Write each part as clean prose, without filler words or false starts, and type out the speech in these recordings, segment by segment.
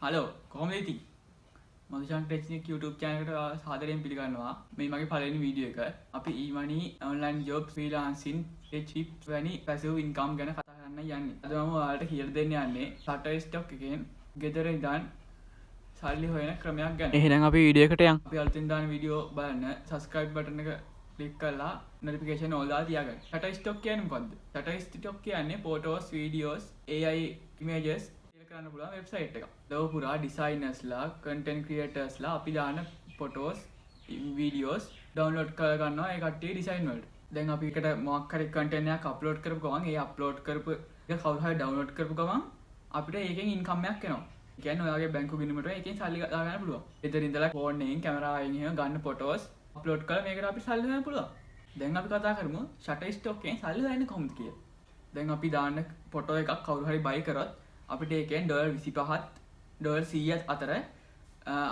Hello කොහොමද ඉතින් Madushan technique YouTube channel එකට සාදරයෙන් පිළිගන්නවා මේ මගේ පළවෙනි වීඩියෝ එක අපි e-money online jobs freelancing tips වැනි passive income ගැන කතා කරන්න යන්නේ අද මම ඔයාලට කියලා දෙන්න යන්නේ Shutterstock එකෙන් ගෙදර ඉඳන් සල්ලි හොයන ක්‍රමයක් ගැන එහෙනම් අපි වීඩියෝ එකට යමු අපි අලුතින් දාන වීඩියෝ බලන්න subscribe button එක click කරලා notification all දාලා තියාගන්න Shutterstock කියන්නේ මොකද්ද Shutterstock කියන්නේ photos videos AI images කරන්න පුළුවන් වෙබ්සයිට් එකක්. ලෝක පුරා ඩිසයිනර්ස්ලා, කන්ටෙන්ට් ක්‍රියේටර්ස්ලා අපි දාන ෆොටෝස්, වීඩියෝස් ඩවුන්ලෝඩ් කර ගන්නවා ඒ කට්ටිය ඩිසයින් වලට. දැන් අපි එකට මොකක් හරි කන්ටෙන්ට් එකක් අප්ලෝඩ් කරපු ගමන් ඒ අප්ලෝඩ් කරපු එක කවුරු හරි ඩවුන්ලෝඩ් කරපු ගමන් අපිට ඒකෙන් ඉන්කම් එකක් එනවා. ඒ කියන්නේ ඔයාගේ බැංකු ගිණුමට ඒකෙන් සල්ලි දා ගන්න පුළුවන්. එතන ඉඳලා ෆෝන් එකෙන් කැමරාවෙන් එහෙම ගන්න ෆොටෝස් අප්ලෝඩ් කරලා මේකට අපිට සල්ලි හොයන්න පුළුවන්. දැන් අපි කතා කරමු Shutterstock එකෙන් සල්ලි හොයන්නේ කොහොමද කියලා. දැන් අපි දාන ෆොටෝ එකක් කවුරු හරි buy කරොත් අපිට ඒකෙන් $25ත් $100ත් අතර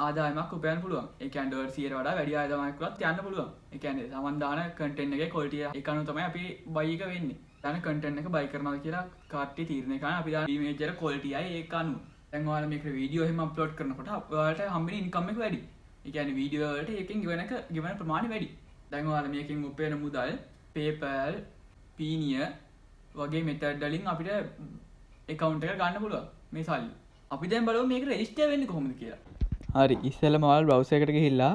ආදායමක් උපයන්න පුළුවන්. ඒ කියන්නේ $100ට වඩා වැඩි ආදායමක් කරත් යන්න පුළුවන්. ඒ කියන්නේ සමන් දාන කන්ටෙන්ට් එකේ ක්වොලිටි එක අනුව තමයි අපි buy එක වෙන්නේ. දාන කන්ටෙන්ට් එක buy කරනවා කියලා කාට්ටි තීරණය කරන අපි දාන ඉමේජ් එක ක්වොලිටි අය ඒක අනුව. දැන් ඔයාලා මේක වීඩියෝ එහෙම අප්ලෝඩ් කරනකොට ඔයාලට හම්බෙන ඉන්කම් එක වැඩි. ඒ කියන්නේ වීඩියෝ වලට ඒකෙන් ගෙවන ප්‍රමාණය වැඩි. දැන් ඔයාලා මේකෙන් උපයන මුදල් PayPal, Payoneer වගේ මෙතඩ් වලින් අපිට account එක ගන්න පුළුවන් මේ සල්ලි. අපි දැන් බලමු මේක රෙජිස්ටර් වෙන්නේ කොහොමද කියලා. හරි ඉස්සෙල්ලාම ඔයාලා browser එකට ගිහිල්ලා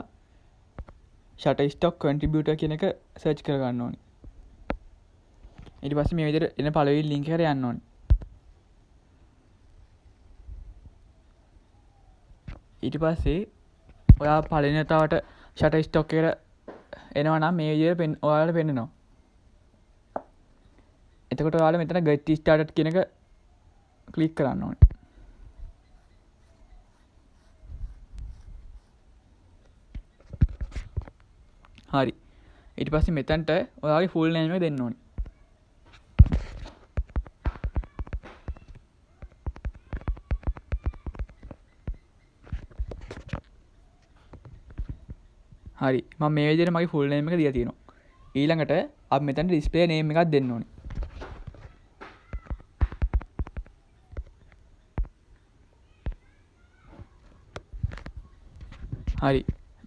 Shutterstock contributor කියන එක search කර ගන්න ඕනේ. ඊට පස්සේ මේ විදිහට එන පළවෙනි link එකට යන්න ඕනේ. ඊට පස්සේ ඔයා පළවෙනි වතාවට Shutterstock එකට එනවා නම් මේ විදිහට ඔයාලට පෙන්නනවා. එතකොට ඔයාලා මෙතන get started කියන එක ක්ලික් කරන්න ඕනේ. හරි. ඊට පස්සේ මෙතනට ඔයාගේ full name එක දෙන්න ඕනේ. හරි. මම මේ විදිහට මගේ full name එක දීලා තියෙනවා. ඊළඟට අපි මෙතනට display name එකක් දෙන්න ඕනේ. හරි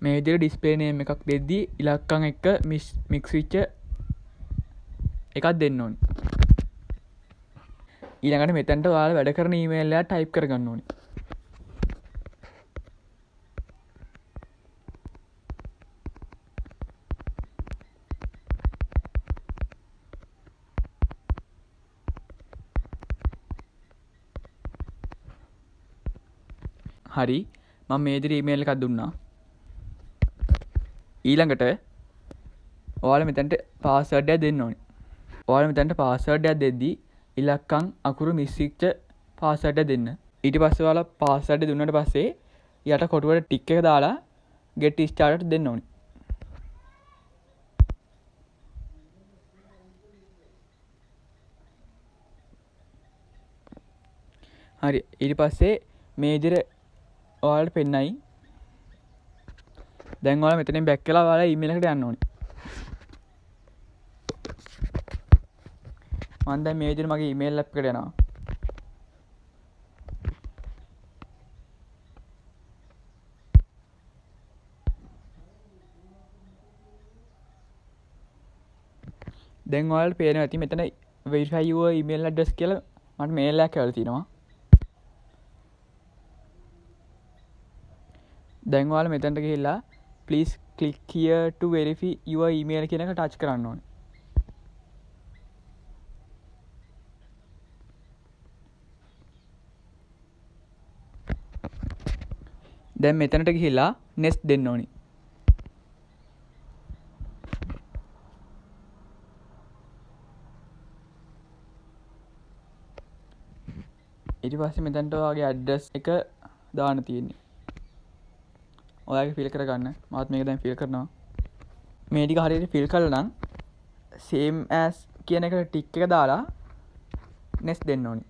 මේ විදිහට ඩිස්ප්ලේ නේම් එකක් දෙද්දී ඉලක්කම් එක්ක මික්ස් වෙච්ච එකක් දෙන්න ඕනේ. ඊළඟට මෙතනට ඔයාලා වැඩ කරන ඊමේල් එක ටයිප් කරගන්න ඕනේ. හරි මම මේ විදිහට ඊමේල් එකක් දුන්නා. ඊළඟට ඔයාලා මෙතනට පාස්වර්ඩ් එකක් දෙන්න ඕනේ. ඔයාලා මෙතනට පාස්වර්ඩ් එකක් දෙද්දී ඉලක්කම් අකුරු මිස් වෙච්ච පාස්වර්ඩ් එක දෙන්න. ඊට පස්සේ ඔයාලා පාස්වර්ඩ් දුන්නාට පස්සේ යට කොටුවට ටික් එක දාලා get started දෙන්න ඕනේ. හරි ඊට පස්සේ මේ විදිහට ඔයාලට පෙන්නයි. දැන් ඔයාලා මෙතනින් බැක් කරලා ඔයාලා ඊමේල් එකට යන්න ඕනේ. මම දැන් මේ විදිහට මගේ ඊමේල් ඇප් එකට යනවා. දැන් ඔයාලට පේනවා ඇති මෙතන verify your email address කියලා මට මේල් එකක් ඇවිල්ලා තියෙනවා. දැන් ඔයාලා මෙතනට ගිහිල්ලා please click here to verify your email කියන එක ටච් කරන්න ඕනේ. දැන් මෙතනට ගිහිල්ලා next දෙන්න ඕනේ. ඊට පස්සේ මෙතනට ඔයාගේ address එක දාන්න තියෙන්නේ. ඔයාගේ ෆිල් කරගන්න. මාත් මේක දැන් ෆිල් කරනවා. මේ ටික හරියට ෆිල් කරලා නම් same as කියන එකට ටික් එක දාලා next දෙන්න ඕනේ.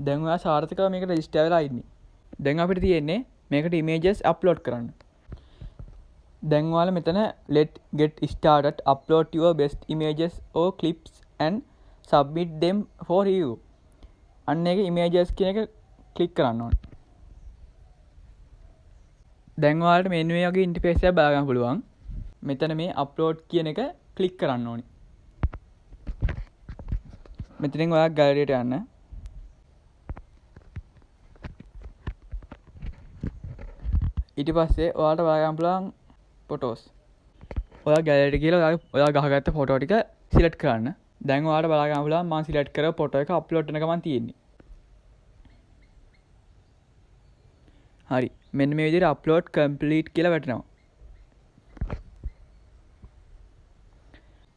දැන් ඔයා සාර්ථකව මේක රෙජිස්ටර් වෙලා ඉන්නේ. දැන් අපිට තියෙන්නේ මේකට images upload කරන්න. දැන් ඔයාලා මෙතන let get started upload your best images or clips and submit them for review. අන්න ඒක images කියන එක ක්ලික් කරන්න ඕනේ. දැන් ඔයාලට මෙන්න මේ වගේ ඉන්ටර්ෆේස් එකක් බලා ගන්න පුළුවන්. මෙතන මේ අප්ලෝඩ් කියන එක ක්ලික් කරන්න ඕනේ. මෙතනින් ඔයා ගැලරියට යන්න. ඊට පස්සේ ඔයාලට බලා ගන්න පුළුවන් ෆොටෝස්. ඔයා ගැලරියට ගිහලා ඔයා ගහගත්ත ෆොටෝ ටික සිලෙක්ට් කරන්න. දැන් ඔයාලට බලා ගන්න පුළුවන් මම සිලෙක්ට් කරපු ෆොටෝ එක අප්ලෝඩ් වෙන ගමන් තියෙන්නේ. හරි. මෙන්න මේ විදිහට අප්ලෝඩ් කම්ප්ලීට් කියලා වැටෙනවා.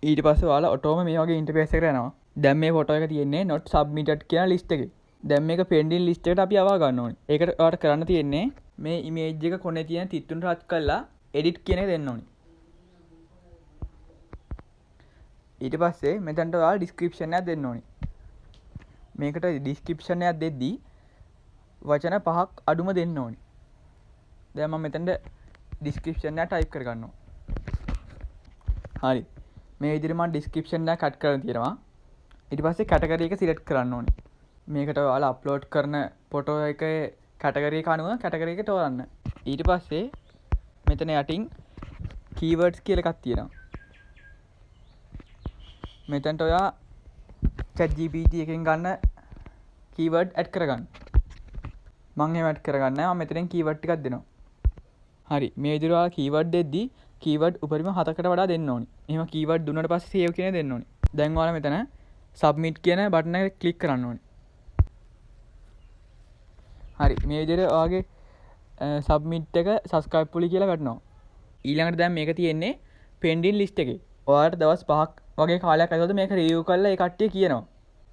ඊට පස්සේ ඔයාලා ඔටෝම මේ වගේ ඉන්ටර්ෆේස් එකකට යනවා. දැන් මේ ෆොටෝ එක තියෙන්නේ not submitted කියන ලිස්ට් එකේ. දැන් මේක pending ලිස්ට් එකට අපි යවා ගන්න ඕනේ. ඒකට ඔයාලට කරන්න තියෙන්නේ මේ ඉමේජ් එක කොනේ තියෙන තිත්තුන් රච් කරලා edit කියන එක දෙන්න ඕනේ. ඊට පස්සේ මෙතනට ඔයාලා description එකක් දෙන්න ඕනේ. මේකට description එකක් දෙද්දී වචන 5ක් අඩුම දෙන්න ඕනේ. දැන් මම මෙතනට description එක type කර ගන්නවා. හරි. මේ විදිහට මම description එක cut කරලා තියෙනවා. ඊට පස්සේ category එක select කරන්න ඕනේ. මේකට ඔයාලා upload කරන photo එකේ category එක අනුව category එක තෝරන්න. ඊට පස්සේ මෙතන යටින් keywords කියලා එකක් තියෙනවා. මෙතනට ඔයා ChatGPT එකෙන් ගන්න keyword add කරගන්න. මම එහෙම add කරගන්නේ නැහැ. මම මෙතනින් keyword ටිකක් දෙනවා. හරි. මේ විදිහට ඔයාලා keyword දෙද්දී keyword උපරිම 7කට වඩා දෙන්න ඕනේ. එහෙම keyword දුන්නාට පස්සේ save කියන දෙන්න ඕනේ. දැන් ඔයාලා මෙතන submit කියන බටන් එක ක්ලික් කරන්න ඕනේ. හරි. මේ විදිහට ඔයාගේ submit එක subscribe පුලි කියලා වැටෙනවා. ඊළඟට දැන් මේක තියෙන්නේ pending list එකේ. ඔයාලට දවස් 5ක් වගේ කාලයක් ඇතුළත මේක review කරලා ඒ කට්ටිය කියනවා.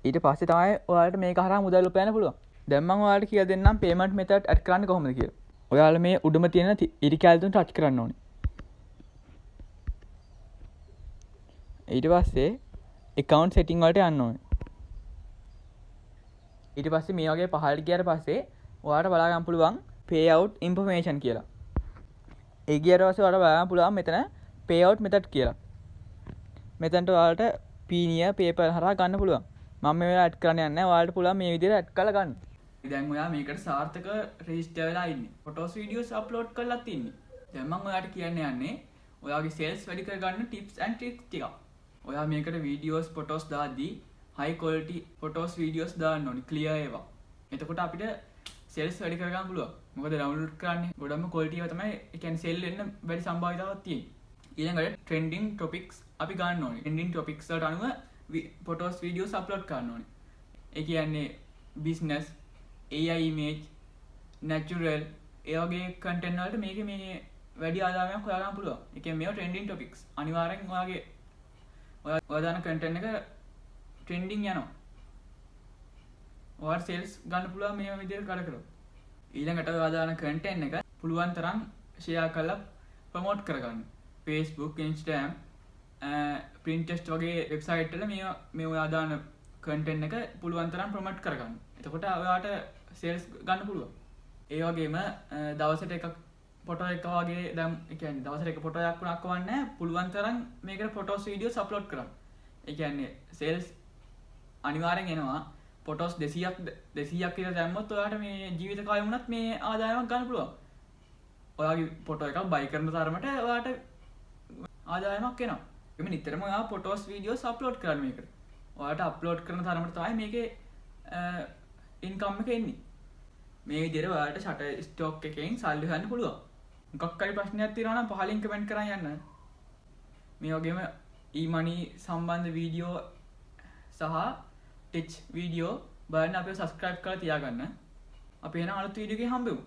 ඊට පස්සේ තමයි ඔයාලට මේක හරහා මුදල් උපයන්න පුළුවන්. දැන් මම ඔයාලට කියලා දෙන්නම් payment method add කරන්න කොහොමද කියලා. ඔයාලා මේ උඩම තියෙන ඉරි කැල් තුන ටච් කරන්න ඕනේ. ඊට පස්සේ account setting වලට යන්න ඕනේ. ඊට පස්සේ මේ වගේ පහළට ගියාට පස්සේ ඔයාලට බලා ගන්න පුළුවන් payout information කියලා. ඒ ගියාට පස්සේ ඔයාලට බලා ගන්න පුළුවන් මෙතන payout method කියලා. මෙතනට ඔයාලට Payoneer PayPal හරහා ගන්න පුළුවන්. මම මේ වෙලාවට ඇඩ් කරන්න යන්නේ නැහැ. ඔයාලට පුළුවන් මේ විදිහට ඇඩ් කරලා ගන්න. දැන් ඔයා මේකට සාර්ථක රෙජිස්ටර් වෙලා ඉන්නේ. ෆොටෝස් වීඩියෝස් අප්ලෝඩ් කරලා තින්නේ. දැන් මම ඔයාලට කියන්න යන්නේ ඔයාගේ සේල්ස් වැඩි කරගන්න ටිප්ස් ඇන්ඩ් ට්‍රික්ස් ටිකක්. ඔයා මේකට වීඩියෝස් ෆොටෝස් දාද්දී high quality ෆොටෝස් වීඩියෝස් දාන්න ඕනේ. clear ඒවා. එතකොට අපිට සේල්ස් වැඩි කරගන්න පුළුවන්. මොකද ඩවුන්ලෝඩ් කරන්නේ ගොඩක්ම quality ඒවා තමයි. ඒ කියන්නේ සෙල් වෙන්න වැඩි සම්භාවිතාවක් තියෙන්නේ. ඊළඟට trending topics අපි ගන්න ඕනේ. trending topics වලට අනුව ෆොටෝස් වීඩියෝස් අප්ලෝඩ් කරන්න ඕනේ. ඒ කියන්නේ business, AI image, natural ඒ වගේ content වලට මේකේ මේ වැඩි ආදායමක් හොයාගන්න පුළුවන්. ඒ කියන්නේ මේවා trending topics. අනිවාර්යෙන් ඔයා දාන content එක trending යනවා. ඔයාට sales ගන්න පුළුවන් මේ විදිහට කඩ කරලා. ඊළඟට ඔයා දාන content එක පුළුවන් තරම් share කරලා promote කරගන්න. Facebook, Instagram, Pinterest වගේ website වල මේ ඔයා දාන content එක පුළුවන් තරම් promote කරගන්න. එතකොට ඔයාට sales ගන්න පුළුවන්. ඒ වගේම දවසට එකක් ෆොටෝ එක වගේ දැන් ඒ කියන්නේ දවසට එක ෆොටෝ එකක් වුණක් වන්නේ පුළුවන් තරම් මේකට ෆොටෝස් වීඩියෝස් අප්ලෝඩ් කරන්න. ඒ කියන්නේ sales අනිවාර්යෙන් එනවා. ෆොටෝස් 200ක් විතර දැම්මොත් ඔයාට මේ ජීවිත කාලෙ වුණත් මේ ආදායමක් ගන්න පුළුවන්. ඔයාගේ ෆොටෝ එකක් බයි කරන තරමට ඔයාට ආදායමක් එනවා. එමෙ නිතරම ඔයා ෆොටෝස් වීඩියෝස් අප්ලෝඩ් කරන්න මේකට. ඔයාට අප්ලෝඩ් කරන තරමට තමයි මේකේ ඉන්කම් එක එන්නේ. මේ විදිහට ඔයාලට ෂටර් ස්ටොක් එකෙන් සල්ලි ගන්න පුළුවන්. මොකක් හරි ප්‍රශ්නයක් තියෙනවා නම් පහලින් කමෙන්ට් කරන් යන්න. මේ වගේම e-money සම්බන්ධ වීඩියෝ සහ ටෙච් වීඩියෝ බලන්න අපිව සබ්ස්ක්‍රයිබ් කරලා තියාගන්න. අපි එන අලුත් වීඩියෝ එකකින් හම්බෙමු.